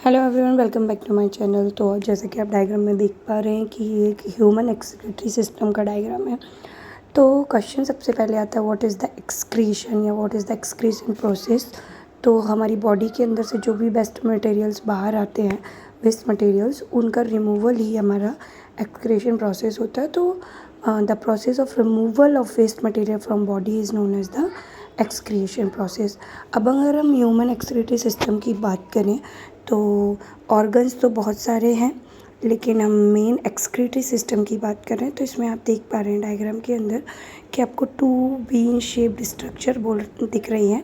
Hello everyone, welcome back to my channel. तो जैसे कि आप डायग्राम में देख पा रहे हैं कि ये एक ह्यूमन एक्सक्रीटरी सिस्टम का डायग्राम है। तो क्वेश्चन सबसे पहले आता है व्हाट इज़ द एक्सक्रीशन या what is the excretion process. तो हमारी बॉडी के अंदर से जो भी वेस्ट मटेरियल्स बाहर आते हैं, वेस्ट मटेरियल्स, उनका रिमूवल ही हमारा एक्सक्रीशन प्रोसेस होता है। तो the process of removal of waste material from body is known as the excretion process. अब अगर हम ह्यूमन एक्सक्रीटरी सिस्टम की बात करें तो ऑर्गन्स तो बहुत सारे हैं, लेकिन हम मेन एक्सक्रीटरी सिस्टम की बात कर रहे हैं। तो इसमें आप देख पा रहे हैं डायग्राम के अंदर कि आपको 2 बीन शेप्ड स्ट्रक्चर दिख रही हैं,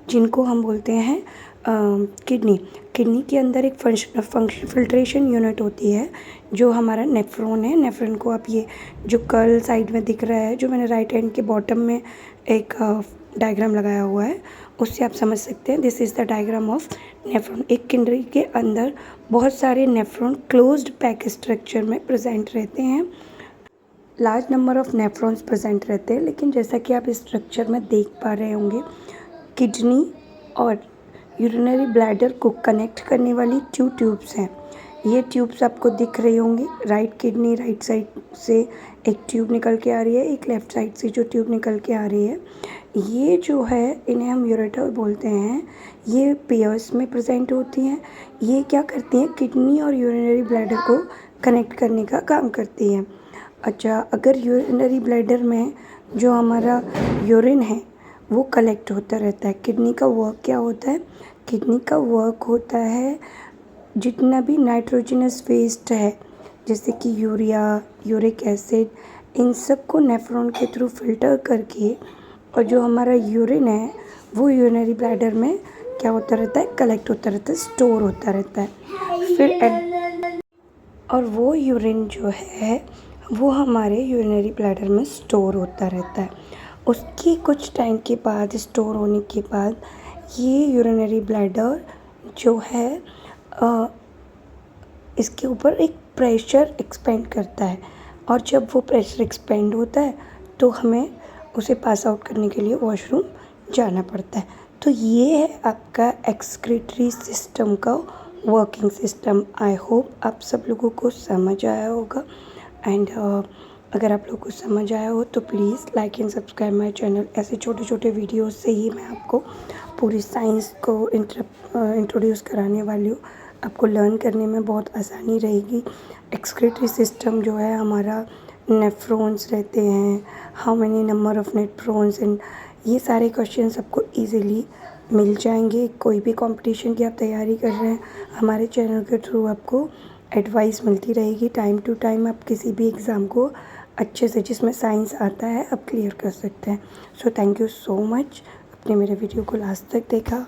जिनको हम बोलते हैं किडनी। किडनी के अंदर एक फंक्शन फिल्ट्रेशन यूनिट होती है जो हमारा नेफ्रॉन है। नेफ्रॉन को आप ये जो कर्ल साइड में दिख रहा है, जो मैंने राइट हैंड के बॉटम में एक डायग्राम लगाया हुआ है, उससे आप समझ सकते हैं। This is the diagram of nephron. एक किडनी के अंदर बहुत सारे नेफ्रॉन क्लोज्ड पैक स्ट्रक्चर में प्रेजेंट रहते हैं। Large number of nephrons present रहते हैं, लेकिन जैसा कि आप इस स्ट्रक्चर में देख पा रहे होंगे, किडनी और यूरिनरी ब्लैडर को कनेक्ट करने वाली 2 ट्यूब्स हैं। ये ट्यूब्स आपको दिख रही होंगी। राइट किडनी राइट साइड से एक ट्यूब निकल के आ रही है, एक लेफ़्ट साइड से जो ट्यूब निकल के आ रही है, ये जो है इन्हें हम यूरेटर बोलते हैं। ये पेयर्स में प्रेजेंट होती हैं। ये क्या करती हैं, किडनी और यूरिनरी ब्लैडर को कनेक्ट करने का काम करती हैं। अच्छा, अगर यूरिनरी ब्लैडर में जो हमारा यूरिन है वो कलेक्ट होता रहता है, किडनी का वर्क क्या होता है? किडनी का वर्क होता है जितना भी नाइट्रोजनस वेस्ट है, जैसे कि यूरिया, यूरिक एसिड, इन सब को नेफ्रॉन के थ्रू फिल्टर करके, और जो हमारा यूरिन है वो यूरिनरी ब्लैडर में क्या होता रहता है, कलेक्ट होता रहता है, स्टोर होता रहता है। फिर और वो यूरिन जो है वो हमारे यूरिनरी ब्लैडर में स्टोर होता रहता है। उसके कुछ टाइम के बाद, स्टोर होने के बाद, ये यूरिनरी ब्लैडर जो है इसके ऊपर एक प्रेशर एक्सपेंड करता है, और जब वो प्रेशर एक्सपेंड होता है तो हमें उसे पास आउट करने के लिए वॉशरूम जाना पड़ता है। तो ये है आपका एक्सक्रीटरी सिस्टम का वर्किंग सिस्टम। आई होप आप सब लोगों को समझ आया होगा। एंड अगर आप लोगों को समझ आया हो तो please like and subscribe my channel. ऐसे छोटे छोटे वीडियोस से ही मैं आपको पूरी साइंस को इंट्रोड्यूस कराने वाली हूँ। आपको लर्न करने में बहुत आसानी रहेगी। एक्सक्रीटरी सिस्टम जो है हमारा, नेफ्रॉन्स रहते हैं, how many number of nephrons, and ये सारे क्वेश्चंस आपको इजीली मिल जाएंगे। कोई भी कंपटीशन की आप तैयारी कर रहे हैं, हमारे चैनल के थ्रू आपको एडवाइस मिलती रहेगी। टाइम टू टाइम आप किसी भी एग्ज़ाम को अच्छे से, जिसमें साइंस आता है, आप क्लियर कर सकते हैं। So thank you so much, आपने मेरे वीडियो को लास्ट तक देखा।